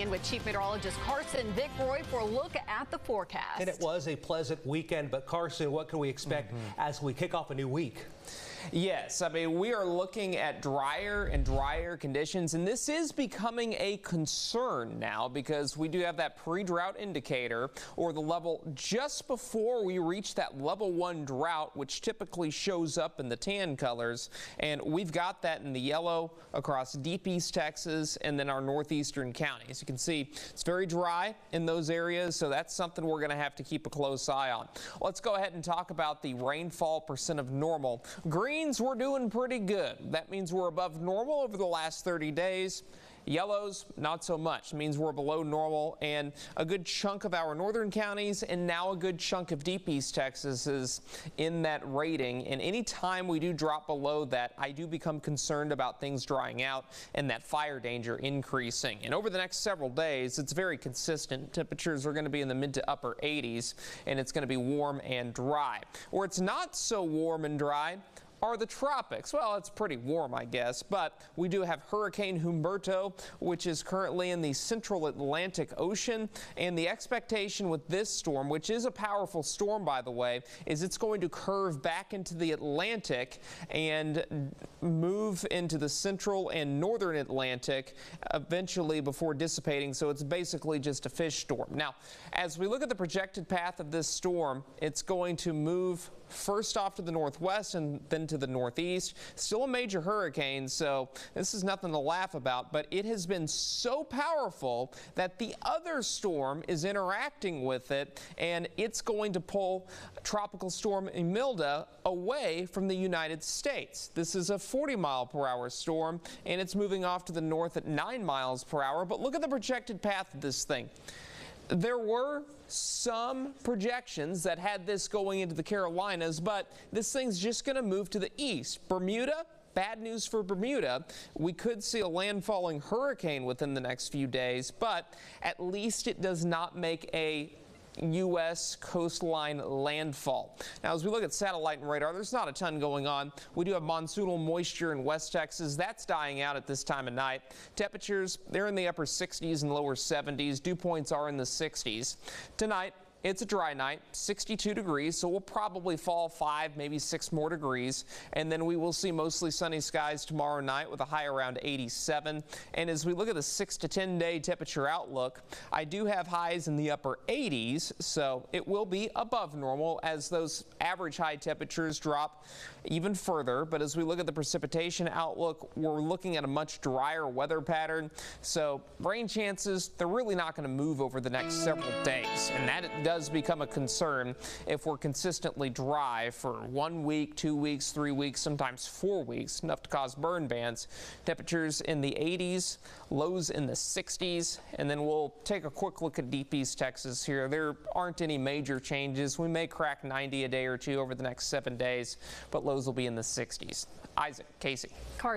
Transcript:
in with Chief Meteorologist Carson Vickroy for a look at the forecast. And it was a pleasant weekend, but Carson, what can we expect as we kick off a new week? Yes, I mean, we are looking at drier and drier conditions, and this is becoming a concern now because we do have that pre-drought indicator, or the level just before we reach that level 1 drought, which typically shows up in the tan colors, and we've got that in the yellow across deep East Texas and then our northeastern counties. You can see it's very dry in those areas, so that's something we're going to have to keep a close eye on. Let's go ahead and talk about the rainfall percent of normal. Greens, we're doing pretty good. That means we're above normal over the last 30 days. Yellows, not so much. It means we're below normal, and a good chunk of our northern counties and now a good chunk of deep East Texas is in that rating. And any time we do drop below that, I do become concerned about things drying out and that fire danger increasing. And over the next several days, it's very consistent. Temperatures are going to be in the mid to upper 80s, and it's going to be warm and dry. Where it's not so warm and dry are the tropics. Well, it's pretty warm, I guess, but we do have Hurricane Humberto, which is currently in the central Atlantic Ocean, and the expectation with this storm, which is a powerful storm, by the way, is it's going to curve back into the Atlantic and move into the central and northern Atlantic eventually before dissipating, so it's basically just a fish storm. Now, as we look at the projected path of this storm, it's going to move first off to the northwest and then to the northeast. Still a major hurricane, so this is nothing to laugh about, but it has been so powerful that the other storm is interacting with it, and it's going to pull Tropical Storm Imelda away from the United States. This is a 40-mile-per-hour storm, and it's moving off to the north at 9 miles per hour, but look at the projected path of this thing. There were some projections that had this going into the Carolinas, but this thing's just going to move to the east. Bermuda, bad news for Bermuda. We could see a landfalling hurricane within the next few days, but at least it does not make a U.S. coastline landfall. Now, as we look at satellite and radar, there's not a ton going on. We do have monsoonal moisture in West Texas. That's dying out at this time of night. Temperatures, they're in the upper 60s and lower 70s. Dew points are in the 60s. Tonight, it's a dry night, 62 degrees, so we'll probably fall 5, maybe 6 more degrees. And then we will see mostly sunny skies tomorrow night with a high around 87. And as we look at the 6 to 10 day temperature outlook, I do have highs in the upper 80s, so it will be above normal as those average high temperatures drop even further. But as we look at the precipitation outlook, we're looking at a much drier weather pattern. So rain chances, they're really not going to move over the next several days. And that does become a concern if we're consistently dry for 1 week, 2 weeks, 3 weeks, sometimes 4 weeks, enough to cause burn bans. Temperatures in the 80s, lows in the 60s, and then we'll take a quick look at deep East Texas here. There aren't any major changes. We may crack 90 a day or two over the next 7 days, but lows will be in the 60s. Isaac, Casey.